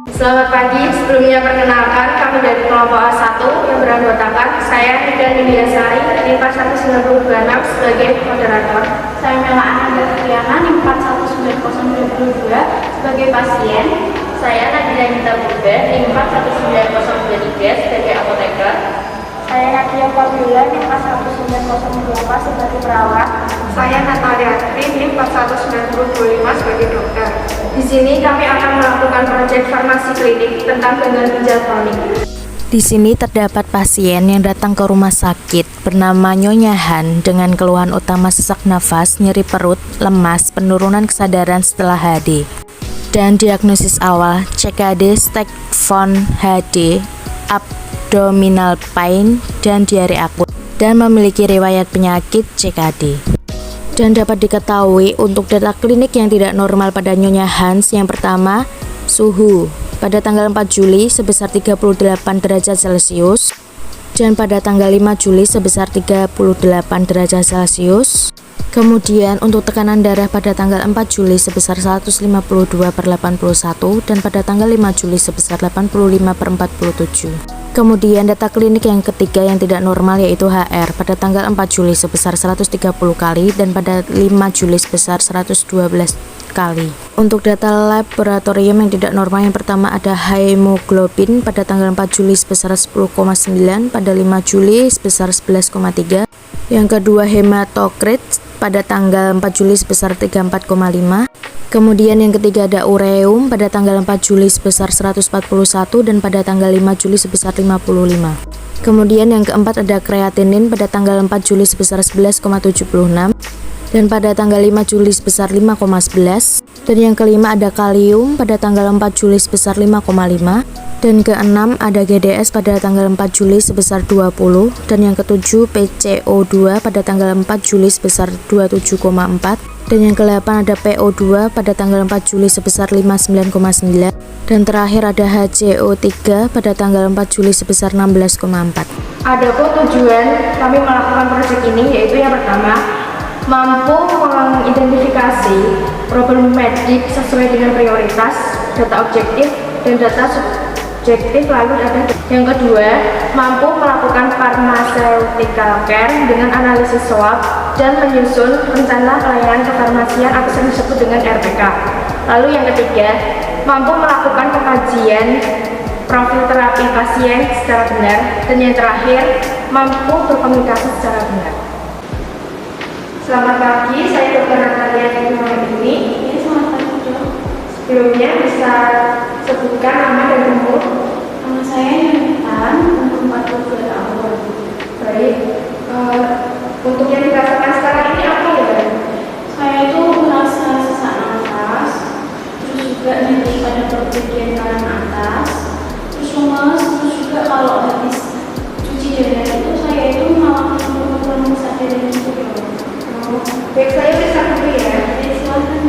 Selamat pagi, sebelumnya perkenalkan kami dari kelompok A1 yang beranggotakan saya Nida Nindiasari, NIM 41926 sebagai moderator. Saya Mela Ananda Fitriana, NIM 41902 sebagai pasien. Saya Nadira Nita Buda, NIM 41903 sebagai apoteker. Saya Nadia Fabiola, NIM 41908 sebagai perawat. Saya Natalia Tri, NIM 41925 sebagai dokter. Di sini kami akan melakukan proyek farmasi klinik tentang gangguan ginjal kronik. Di sini terdapat pasien yang datang ke rumah sakit bernama Nyonya Han dengan keluhan utama sesak nafas, nyeri perut, lemas, penurunan kesadaran setelah HD. Dan diagnosis awal CKD Stegfon HD, abdominal pain, dan diare akut, dan memiliki riwayat penyakit CKD. Dan dapat diketahui untuk data klinik yang tidak normal pada Nyonya Hans, yang pertama, suhu pada tanggal 4 Juli sebesar 38 derajat Celcius dan pada tanggal 5 Juli sebesar 38 derajat Celcius. Kemudian untuk tekanan darah pada tanggal 4 Juli sebesar 152/81 dan pada tanggal 5 Juli sebesar 85/47. Kemudian data klinik yang ketiga yang tidak normal yaitu HR pada tanggal 4 Juli sebesar 130 kali dan pada 5 Juli sebesar 112 kali. Untuk data laboratorium yang tidak normal yang pertama ada hemoglobin pada tanggal 4 Juli sebesar 10,9, pada 5 Juli sebesar 11,3. Yang kedua hematokrit pada tanggal 4 Juli sebesar 34,5. Kemudian yang ketiga ada ureum pada tanggal 4 Juli sebesar 141 dan pada tanggal 5 Juli sebesar 55. Kemudian yang keempat ada kreatinin pada tanggal 4 Juli sebesar 11,76 dan pada tanggal 5 Juli sebesar 5,11. Dan yang kelima ada kalium pada tanggal 4 Juli sebesar 5,5. Dan keenam ada GDS pada tanggal 4 Juli sebesar 20 dan yang ketujuh PCO2 pada tanggal 4 Juli sebesar 27,4 dan yang ke-8 ada PO2 pada tanggal 4 Juli sebesar 59,9 dan terakhir ada HCO3 pada tanggal 4 Juli sebesar 16,4. Adapun tujuan kami melakukan proyek ini yaitu yang pertama, mampu mengidentifikasi problem medik sesuai dengan prioritas, data objektif dan data subjektif. Lalu ada yang kedua, mampu melakukan pharmaceutical care dengan analisis swab dan menyusun rencana pelayanan kefarmasian atau yang disebut dengan RPK. Lalu yang ketiga, mampu melakukan pengkajian profil terapi pasien secara benar dan yang terakhir, mampu berkomunikasi secara benar. Selamat pagi, saya Dr. Natalia ini. Selamat pagi, Dok. Sebelumnya bisa sebutkan nama dan umur. Nama saya Yunitan, umur 42 tahun. Baik, untuk yang dirasakan sekarang ini apa ya? Saya itu merasa sesak nafas, terus juga nyeri pada bagian kanan atas, terus lemas, terus juga kalau habis cuci darah itu saya itu malah kurang sadar gitu. Baik, saya bisa dulu ya. Silakan.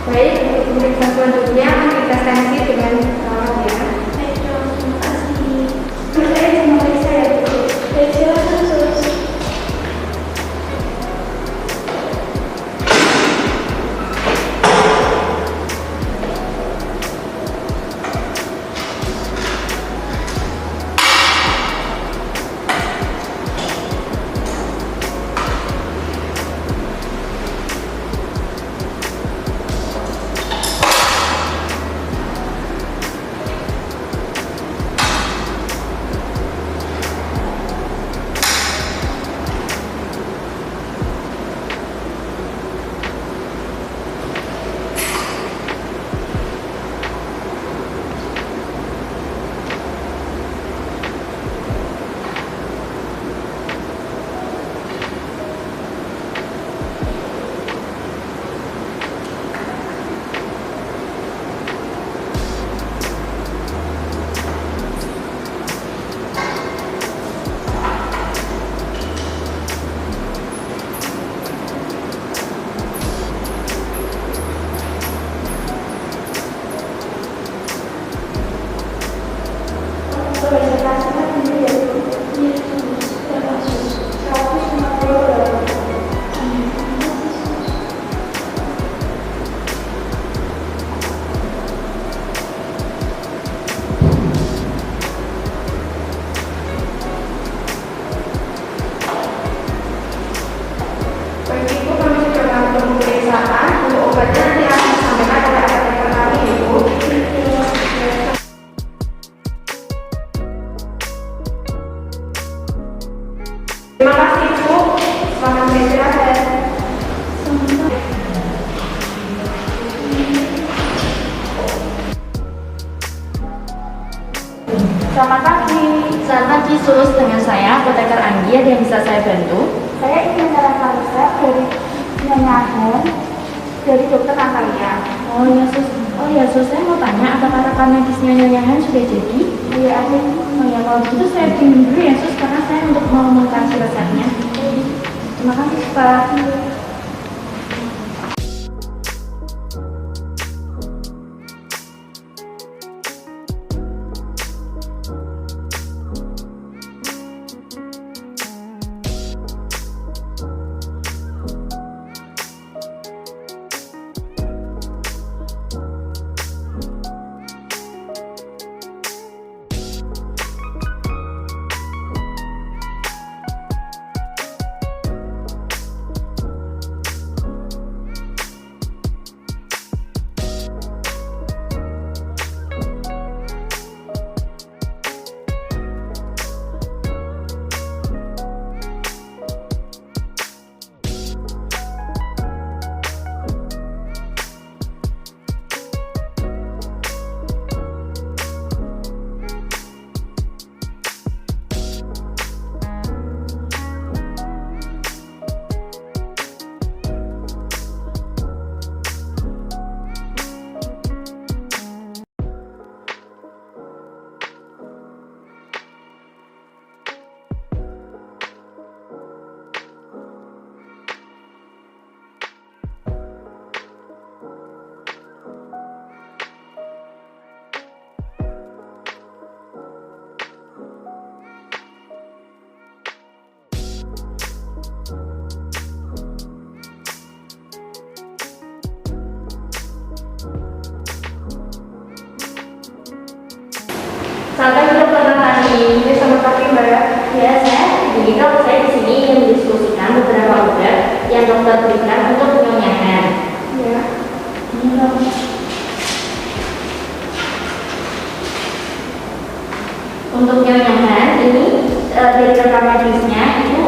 Baik, untuk pemeriksaan selanjutnya kita tensi dengan perawat ya. Baik, Dok. Terima kasih. Saya cuma periksa ya. Selamat pagi. Selamat pagi Sus, dengan saya apoteker Anggi, ada yang bisa saya bantu? Saya ingin menyerahkan resep dari Nyanyahen dari dokter Natalia. Oh ya Sus, saya mau tanya apakah rekam medisnya Nyanyahan sudah jadi? Iya, ada. Oh ya, kalau gitu saya bimbing dulu ya Sus, karena saya untuk mau mengkaji resepnya. Terima kasih, Pak. Sampai ke dokter Natali. Ya, selamat pagi, Mbak. Ya, jadi kalau saya di sini ingin mendiskusikan beberapa obat yang dokter berikan untuk penyonyangan. Ya. Ini dong. Untuk penyonyangan ini dari rekam medisnya itu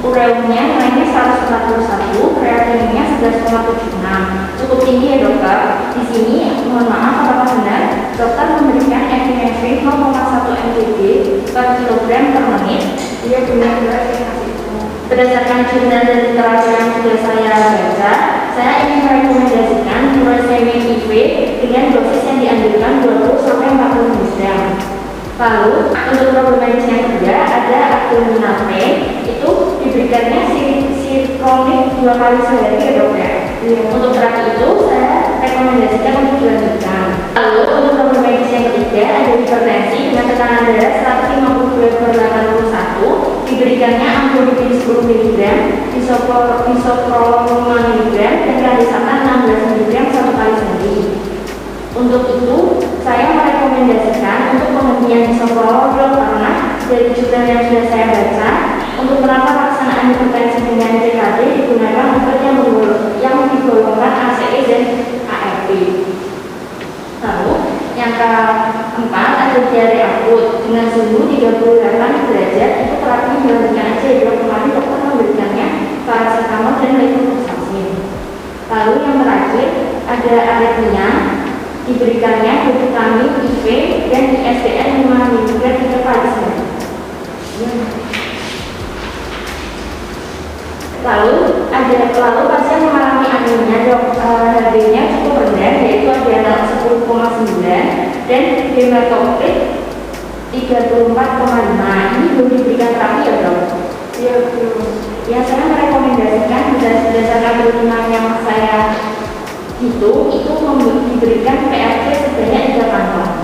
ureumnya nilainya 141, kreatinina 11,76. Cukup tinggi ya dokter. Di sini mohon maaf apakah benar dokter memberikan epinefrin 0,1 mg per kilogram per menit? Iya, benar, Mbak. Saya kasih itu. Berdasarkan jurnal dan literatur yang sudah saya baca, saya ingin merekomendasikan furosemid IV dengan dosis yang dianjurkan 20 sampai 40 mg. Lalu untuk problem medis yang kedua ada abdominal pain, itu diberikannya sirpronik 2 kali sehari ya dok ya. Untuk terapi itu saya rekomendasikan untuk dilanjutkan. Lalu untuk problem medis yang ketiga ada hipertensi dengan tekanan darah 152/81, diberikannya amlodipin 10 mg, bisoprolol 5 mg, dan kandesatan 16 mg 1 kali sehari. Untuk itu saya merekomendasikan untuk penghentian bisoprolol karena dari jurnal yang sudah saya baca, untuk penerapan pelaksanaan hipertensi dengan CKD digunakan obat yang digolongkan ACE dan ARB. Lalu yang keempat ada diare akut dengan suhu 38 derajat, itu terapi dilanjutkan aja ya dok, kemarin dokter memberikannya paracetamol dan levotirasen. Lalu yang terakhir ada aritmia, diberikannya vitamin IV dan ISDN 5 mg 3 kali sehari. Lalu pasien mengalami anemia dok, HB-nya cukup rendah yaitu ada 10,9 dan hematokrit 34,5. Ini belum diberikan terapi ya dok? Iya, belum. Ya, saya merekomendasikan berdasarkan perhitungan yang saya hitung itu diberikan PRC sebanyak 3 kantong.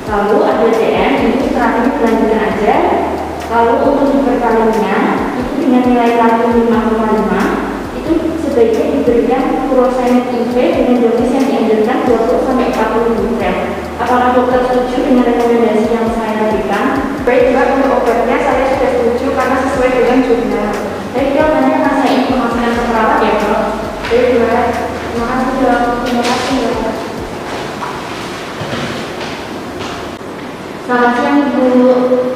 Lalu ada DM, ini terapinya dilanjutkan aja. Lalu untuk hiperkalemia itu dengan nilai kalsium 5,5 itu sebaiknya diberikan furosemid IV dengan dosis yang dianjurkan 20 sampai 40 mg. Apakah dokter setuju dengan rekomendasi yang saya berikan? Baik, Mbak, untuk obatnya saya sudah setuju karena sesuai dengan jurnal. Baik dok, nanti akan saya informasikan ke perawat ya dok. Baik, Mbak. Terima kasih, dok. Terima kasih, Mbak. Selamat siang Ibu.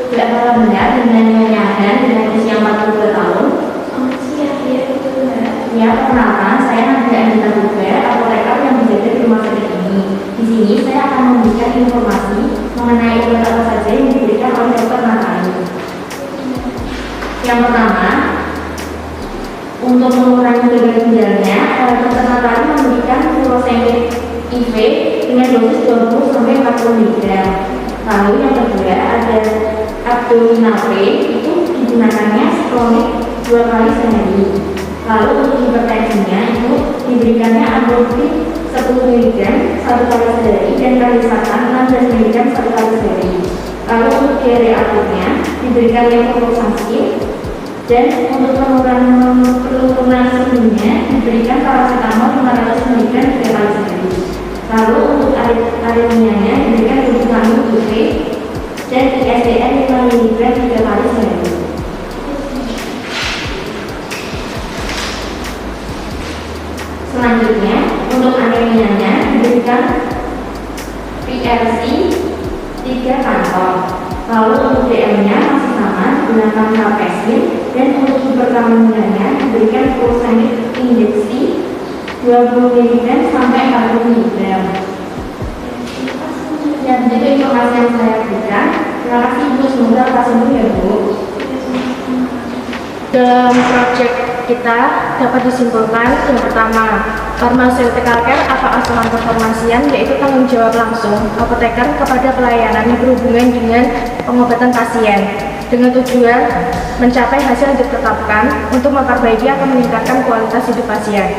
Tidak salah benar dengan Nyanyahan dengan usia 42 tahun. Selamat siang, ya betul Mbak. Ya, perkenalkan saya Nadia Anita Buber, apoteker yang berjaga di rumah sakit ini. Di sini saya akan memberikan informasi mengenai obat apa saja furosemid IV dengan dosis 20 sampai 40 mg. Lalu yang kedua ada abdominal pain, itu digunakannya kronik 2 kali sehari. Lalu untuk hipertensinya itu diberikannya amlodipin 10 mg 1 kali sehari dan kalisatan 16 mg 1 kali sehari. Lalu untuk diare akutnya diberikan levofloxacin, dan untuk penurunan sebelumnya diberikan paracetamol 500 mg 3 kali sehari. Lalu untuk aritmianya diberikan glucosamine IV dan ISDN 5 mg 3 kali sehari. Selanjutnya untuk anemianya diberikan PRC 3 kantong. Lalu untuk DM-nya masih sama, gunakan Rapesmin, dan untuk hiperkalemianya diberikan furosemid injeksi 20 mg sampai 40 mg. Dan itu informasi yang saya berikan. Terima kasih Ibu, semoga lekas sembuh ya Bu. Dalam proyek kita dapat disimpulkan yang pertama, pharmaceutical care atau asuhan kefarmasian yaitu tanggung jawab langsung apoteker kepada pelayanan yang berhubungan dengan pengobatan pasien dengan tujuan mencapai hasil yang ditetapkan untuk memperbaiki atau meningkatkan kualitas hidup pasien.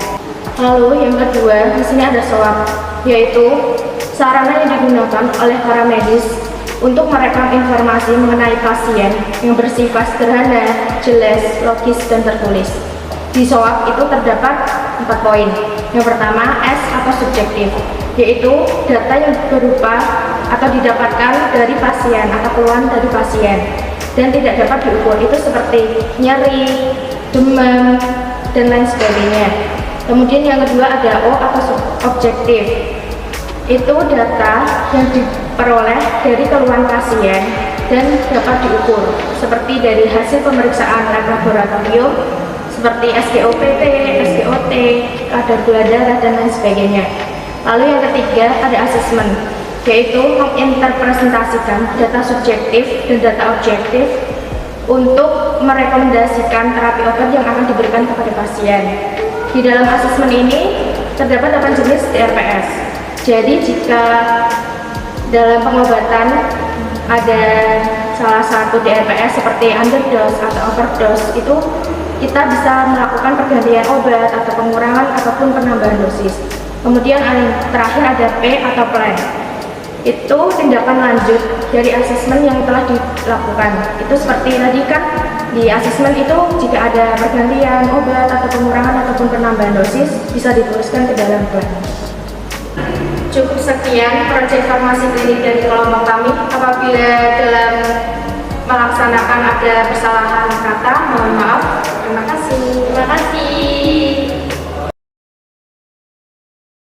Lalu yang kedua, di sini ada SOAP, yaitu sarana yang digunakan oleh para medis untuk merekam informasi mengenai pasien yang bersifat sederhana, jelas, logis, dan tertulis. Di SOAP itu terdapat 4 poin. Yang pertama, S atau subjektif, yaitu data yang berupa atau didapatkan dari pasien atau keluhan dari pasien dan tidak dapat diukur. Itu seperti nyeri, demam, dan lain sebagainya. Kemudian yang kedua ada O atau objektif, itu data yang diperoleh dari keluhan pasien dan dapat diukur, seperti dari hasil pemeriksaan lab laboratorium seperti SGOPT, SGOT, kadar gula darah, dan lain sebagainya. Lalu yang ketiga ada asesmen, yaitu menginterpresentasikan data subjektif dan data objektif untuk merekomendasikan terapi obat yang akan diberikan kepada pasien. Di dalam asesmen ini terdapat 8 jenis DRPS. Jadi jika dalam pengobatan ada salah satu DRPS seperti underdose atau overdose, itu kita bisa melakukan pergantian obat atau pengurangan ataupun penambahan dosis. Kemudian yang terakhir ada P atau plan. Itu tindakan lanjut dari asesmen yang telah dilakukan. Itu seperti tadi kan di asesmen itu jika ada pergantian obat atau pengurangan ataupun penambahan dosis bisa dituliskan ke dalam plan. Cukup sekian proyek farmasi klinik dari kelompok kami. Apabila dalam melaksanakan ada kesalahan kata, mohon maaf. Terima kasih.